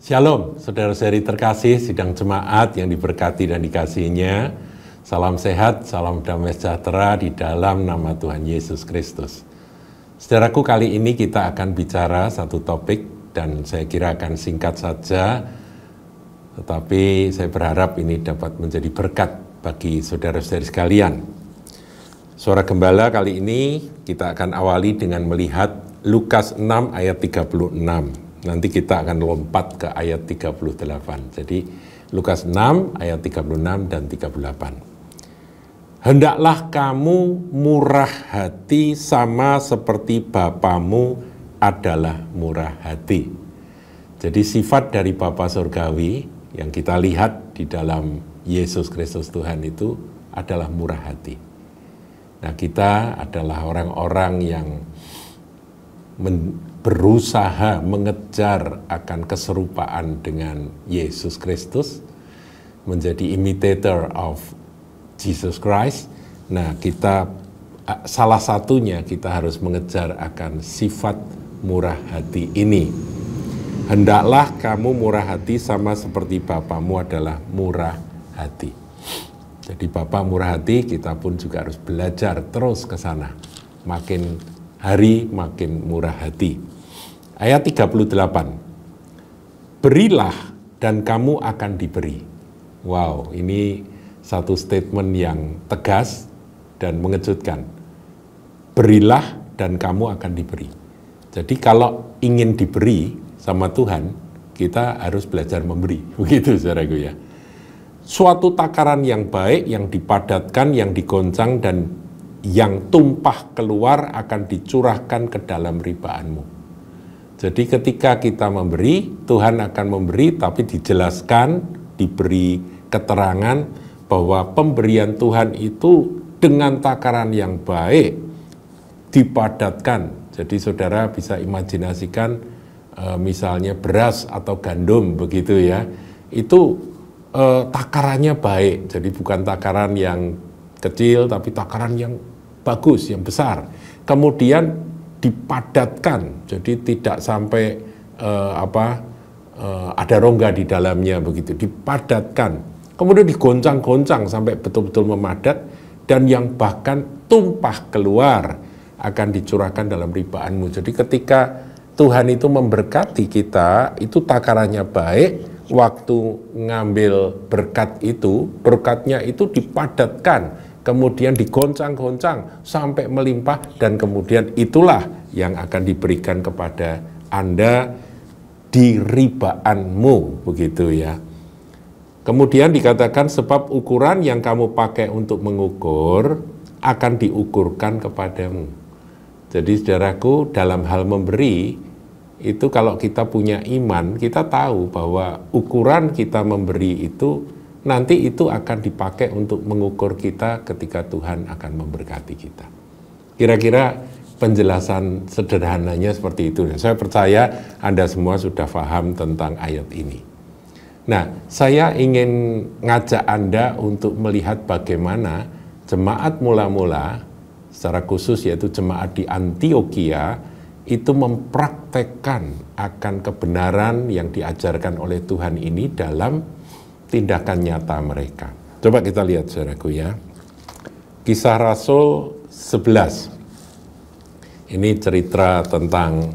Shalom, saudara-saudari terkasih, sidang jemaat yang diberkati dan dikasihinya. Salam sehat, salam damai sejahtera di dalam nama Tuhan Yesus Kristus. Saudaraku, kali ini kita akan bicara satu topik dan saya kira akan singkat saja, tetapi saya berharap ini dapat menjadi berkat bagi saudara-saudari sekalian. Suara Gembala kali ini kita akan awali dengan melihat Lukas 6 ayat 36. Nanti kita akan lompat ke ayat 38. Jadi Lukas 6 ayat 36 dan 38. Hendaklah kamu murah hati sama seperti Bapamu adalah murah hati. Jadi sifat dari Bapa Surgawi yang kita lihat di dalam Yesus Kristus Tuhan itu adalah murah hati. Nah, kita adalah orang-orang yang berusaha mengejar akan keserupaan dengan Yesus Kristus, menjadi imitator of Jesus Christ. Nah, kita salah satunya kita harus mengejar akan sifat murah hati ini. Hendaklah kamu murah hati sama seperti Bapamu adalah murah hati. Jadi Bapa murah hati, kita pun juga harus belajar terus ke sana. Makin hari makin murah hati. Ayat 38. Berilah dan kamu akan diberi. Wow, ini satu statement yang tegas dan mengejutkan. Berilah dan kamu akan diberi. Jadi kalau ingin diberi sama Tuhan, kita harus belajar memberi. Begitu saudaraku ya. Suatu takaran yang baik, yang dipadatkan, yang digoncang, dan yang tumpah keluar akan dicurahkan ke dalam ribaanmu. Jadi ketika kita memberi, Tuhan akan memberi, tapi dijelaskan, diberi keterangan bahwa pemberian Tuhan itu dengan takaran yang baik, dipadatkan. Jadi saudara bisa imajinasikan misalnya beras atau gandum begitu ya, itu takarannya baik, jadi bukan takaran yang kecil, tapi takaran yang bagus, yang besar. Kemudian dipadatkan, jadi tidak sampai ada rongga di dalamnya begitu, dipadatkan. Kemudian digoncang-goncang sampai betul-betul memadat, dan yang bahkan tumpah keluar akan dicurahkan dalam ribaanmu. Jadi ketika Tuhan itu memberkati kita, itu takarannya baik. Waktu ngambil berkatnya itu dipadatkan, kemudian digoncang-goncang sampai melimpah, dan kemudian itulah yang akan diberikan kepada Anda di ribaanmu, begitu ya. Kemudian dikatakan sebab ukuran yang kamu pakai untuk mengukur akan diukurkan kepadamu. Jadi saudaraku, dalam hal memberi, itu kalau kita punya iman, kita tahu bahwa ukuran kita memberi itu nanti itu akan dipakai untuk mengukur kita ketika Tuhan akan memberkati kita. Kira-kira penjelasan sederhananya seperti itu. Saya percaya Anda semua sudah paham tentang ayat ini. Nah, saya ingin ngajak Anda untuk melihat bagaimana jemaat mula-mula, secara khusus yaitu jemaat di Antiokhia, itu mempraktekkan akan kebenaran yang diajarkan oleh Tuhan ini dalam tindakan nyata mereka. Coba kita lihat saudaraku ya. Kisah Rasul 11. Ini cerita tentang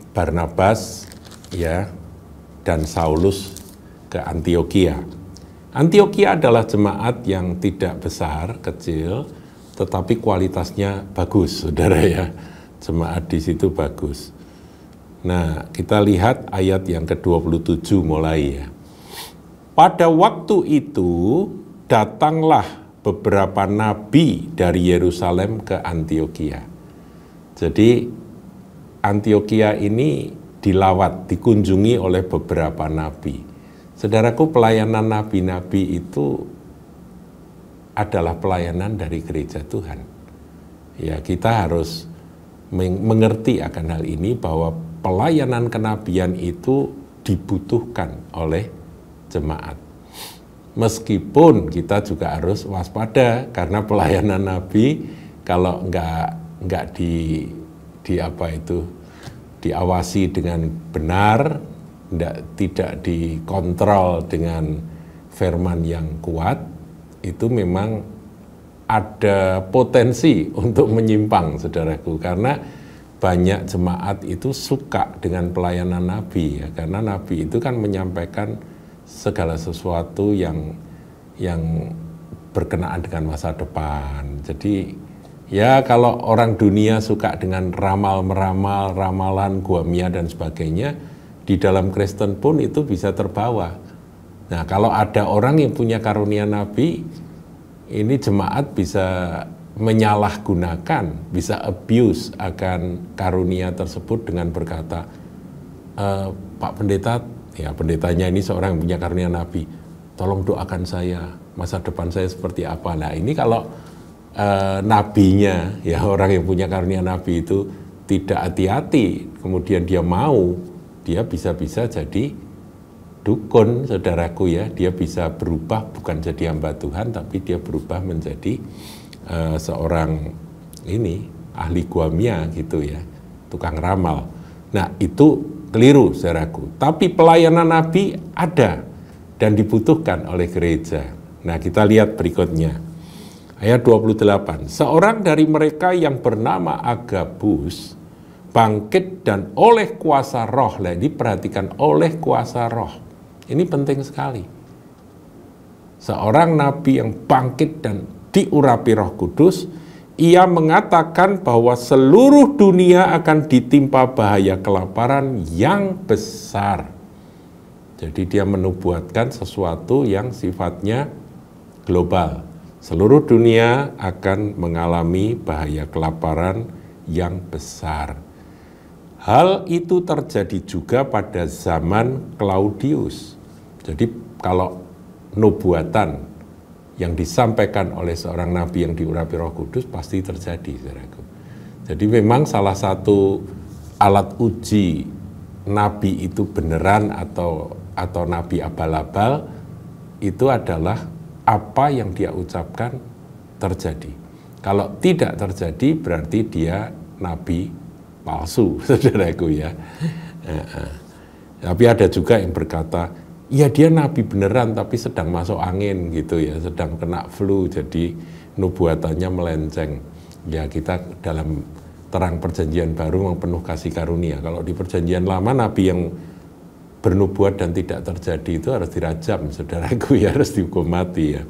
Barnabas ya dan Saulus ke Antiokhia. Antiokhia adalah jemaat yang tidak besar, kecil, tetapi kualitasnya bagus, saudara ya. Jemaat di situ bagus. Nah, kita lihat ayat yang ke-27 mulai ya. Pada waktu itu, datanglah beberapa nabi dari Yerusalem ke Antiokhia. Jadi, Antiokhia ini dilawat, dikunjungi oleh beberapa nabi. Saudaraku, pelayanan nabi-nabi itu adalah pelayanan dari gereja Tuhan. Ya, kita harus mengerti akan hal ini bahwa pelayanan kenabian itu dibutuhkan oleh jemaat. Meskipun kita juga harus waspada karena pelayanan nabi kalau enggak diawasi dengan benar, tidak dikontrol dengan firman yang kuat, itu memang ada potensi untuk menyimpang, saudaraku, karena banyak jemaat itu suka dengan pelayanan Nabi, ya, karena Nabi itu kan menyampaikan segala sesuatu yang berkenaan dengan masa depan. Jadi ya kalau orang dunia suka dengan ramal-meramal, ramalan, guamia dan sebagainya, di dalam Kristen pun itu bisa terbawa. Nah, kalau ada orang yang punya karunia Nabi, ini jemaat bisa menyalahgunakan, bisa abuse akan karunia tersebut dengan berkata, Pak Pendeta, ya pendetanya ini seorang yang punya karunia Nabi, tolong doakan saya, masa depan saya seperti apa. Nah ini kalau nabinya, ya orang yang punya karunia Nabi itu tidak hati-hati, kemudian dia mau, dia bisa-bisa jadi dukun, saudaraku, ya. Dia bisa berubah bukan jadi hamba Tuhan, tapi dia berubah menjadi seorang ini ahli guamia gitu ya, tukang ramal. Nah itu keliru, saudaraku. Tapi pelayanan Nabi ada dan dibutuhkan oleh gereja. Nah kita lihat berikutnya, ayat 28. Seorang dari mereka yang bernama Agabus bangkit dan oleh kuasa roh, lah diperhatikan, oleh kuasa roh. Ini penting sekali. Seorang nabi yang bangkit dan diurapi Roh Kudus, ia mengatakan bahwa seluruh dunia akan ditimpa bahaya kelaparan yang besar. Jadi dia menubuatkan sesuatu yang sifatnya global. Seluruh dunia akan mengalami bahaya kelaparan yang besar. Hal itu terjadi juga pada zaman Claudius. Jadi kalau nubuatan yang disampaikan oleh seorang nabi yang diurapi Roh Kudus pasti terjadi, saudaraku. Jadi memang salah satu alat uji nabi itu beneran atau nabi abal-abal itu adalah apa yang dia ucapkan terjadi. Kalau tidak terjadi berarti dia nabi palsu, saudaraku, ya. Tapi ada juga yang berkata, ya dia nabi beneran tapi sedang masuk angin gitu ya, sedang kena flu, jadi nubuatannya melenceng. Ya kita dalam terang perjanjian baru memang penuh kasih karunia. Kalau di perjanjian lama nabi yang bernubuat dan tidak terjadi itu harus dirajam, saudaraku, ya, harus dihukum mati, ya.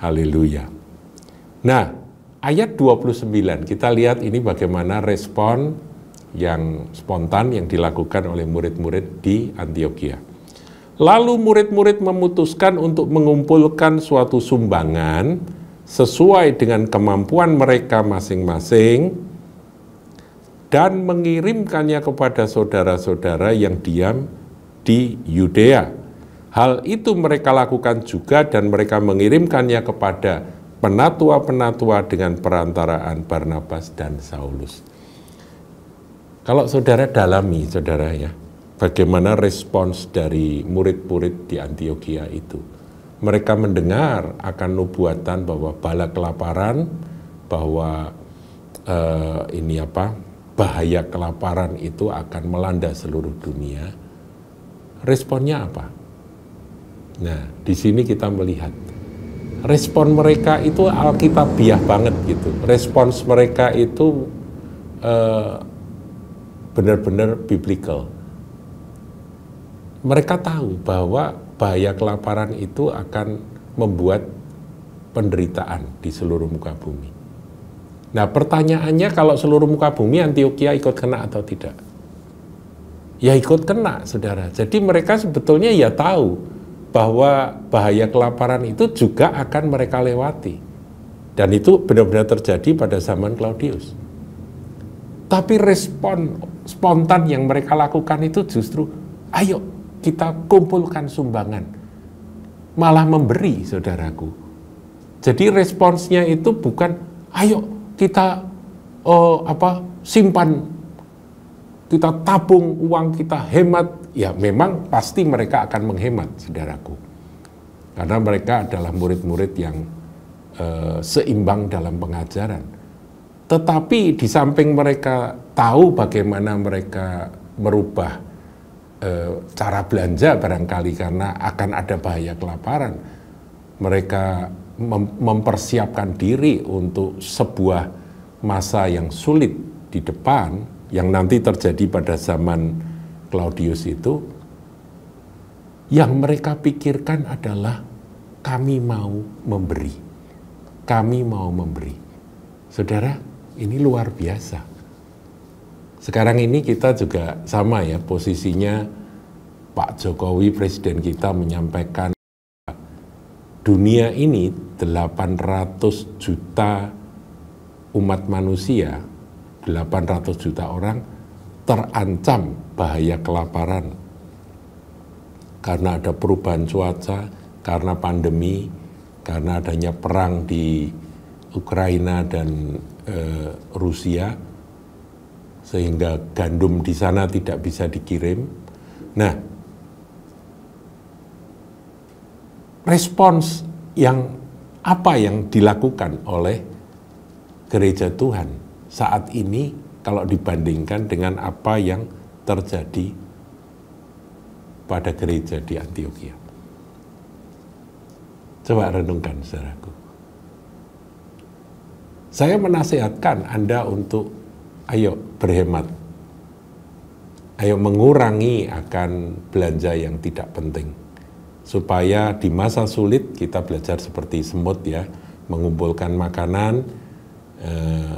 Haleluya. Nah, ayat 29 kita lihat ini bagaimana respon yang spontan yang dilakukan oleh murid-murid di Antiokhia. Lalu murid-murid memutuskan untuk mengumpulkan suatu sumbangan sesuai dengan kemampuan mereka masing-masing dan mengirimkannya kepada saudara-saudara yang diam di Yudea. Hal itu mereka lakukan juga dan mereka mengirimkannya kepada penatua-penatua dengan perantaraan Barnabas dan Saulus. Kalau saudara dalami, saudara, ya, bagaimana respons dari murid-murid di Antiokhia itu. Mereka mendengar akan nubuatan bahwa bala kelaparan, bahwa bahaya kelaparan itu akan melanda seluruh dunia. Responnya apa? Nah, di sini kita melihat respon mereka itu alkitabiah banget gitu. Respons mereka itu benar-benar biblical. Mereka tahu bahwa bahaya kelaparan itu akan membuat penderitaan di seluruh muka bumi. Nah, pertanyaannya, kalau seluruh muka bumi Antiokhia ikut kena atau tidak? Ya ikut kena, saudara. Jadi mereka sebetulnya ya tahu bahwa bahaya kelaparan itu juga akan mereka lewati. Dan itu benar-benar terjadi pada zaman Claudius. Tapi respon spontan yang mereka lakukan itu justru, ayo kita kumpulkan sumbangan. Malah memberi, saudaraku. Jadi responsnya itu bukan, ayo kita simpan, kita tabung uang, kita hemat. Ya memang pasti mereka akan menghemat, saudaraku. Karena mereka adalah murid-murid yang seimbang dalam pengajaran. Tetapi di samping mereka tahu bagaimana mereka merubah cara belanja barangkali karena akan ada bahaya kelaparan, mereka mempersiapkan diri untuk sebuah masa yang sulit di depan yang nanti terjadi pada zaman Claudius itu. Yang mereka pikirkan adalah kami mau memberi, kami mau memberi. Saudara, ini luar biasa. Sekarang ini kita juga sama ya, posisinya Pak Jokowi, presiden kita menyampaikan dunia ini 800 juta umat manusia, 800 juta orang terancam bahaya kelaparan. Karena ada perubahan cuaca, karena pandemi, karena adanya perang di Ukraina dan Rusia, sehingga gandum di sana tidak bisa dikirim. Nah, respons apa yang dilakukan oleh gereja Tuhan saat ini kalau dibandingkan dengan apa yang terjadi pada gereja di Antiokhia? Coba renungkan, saudaraku. Saya menasihatkan Anda untuk ayo berhemat, ayo mengurangi akan belanja yang tidak penting, supaya di masa sulit kita belajar seperti semut ya, mengumpulkan makanan,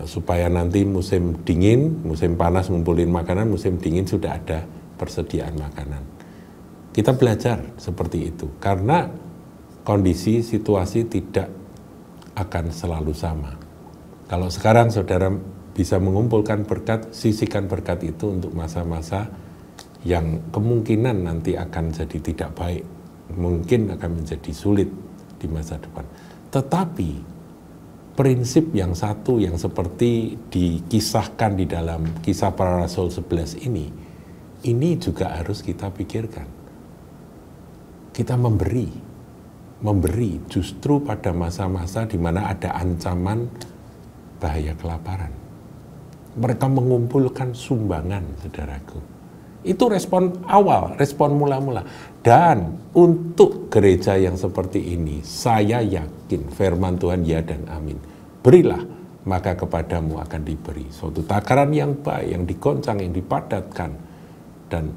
supaya nanti musim dingin, musim panas ngumpulin makanan, musim dingin sudah ada persediaan makanan. Kita belajar seperti itu, karena kondisi situasi tidak akan selalu sama. Kalau sekarang saudara bisa mengumpulkan berkat, sisihkan berkat itu untuk masa-masa yang kemungkinan nanti akan jadi tidak baik, mungkin akan menjadi sulit di masa depan. Tetapi prinsip yang satu yang seperti dikisahkan di dalam Kisah Para Rasul 11 ini juga harus kita pikirkan. Kita memberi justru pada masa-masa di mana ada ancaman bahaya kelaparan. Mereka mengumpulkan sumbangan, saudaraku. Itu respon awal, respon mula-mula. Dan untuk gereja yang seperti ini, saya yakin firman Tuhan ya dan amin. Berilah, maka kepadamu akan diberi. Suatu takaran yang baik, yang digoncang, yang dipadatkan, dan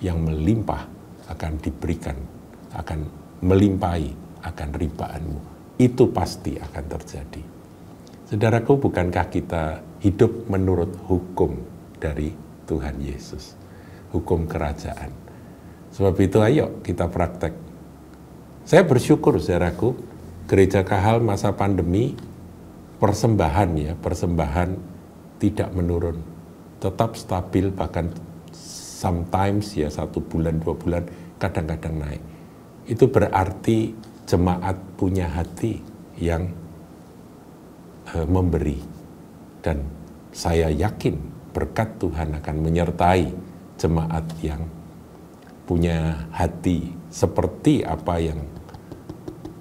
yang melimpah akan diberikan, akan melimpahi akan ribaanmu. Itu pasti akan terjadi. Saudaraku, bukankah kita hidup menurut hukum dari Tuhan Yesus? Hukum kerajaan. Sebab itu ayo kita praktek. Saya bersyukur, saudaraku, Gereja Kahal masa pandemi, persembahan tidak menurun. Tetap stabil, bahkan sometimes ya 1 bulan, 2 bulan, kadang-kadang naik. Itu berarti jemaat punya hati yang memberi. Dan saya yakin berkat Tuhan akan menyertai jemaat yang punya hati seperti apa yang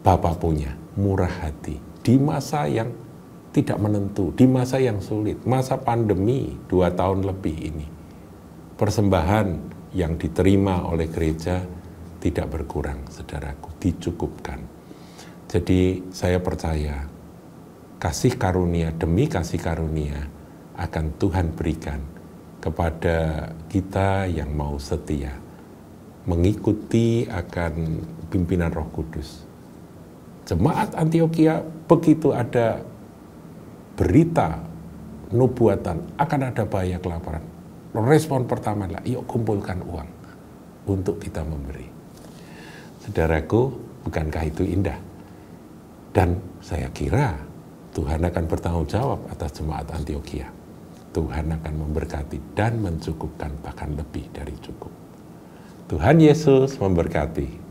Bapak punya, murah hati. Di masa yang tidak menentu, di masa yang sulit, masa pandemi 2 tahun lebih ini. Persembahan yang diterima oleh gereja tidak berkurang, saudaraku, dicukupkan. Jadi saya percaya kasih karunia demi kasih karunia akan Tuhan berikan kepada kita yang mau setia, mengikuti akan pimpinan Roh Kudus. Jemaat Antiokhia begitu ada berita nubuatan akan ada bahaya kelaparan, respon pertama adalah yuk kumpulkan uang untuk kita memberi. Saudaraku, bukankah itu indah? Dan saya kira Tuhan akan bertanggung jawab atas jemaat Antiokhia. Tuhan akan memberkati dan mencukupkan, bahkan lebih dari cukup. Tuhan Yesus memberkati.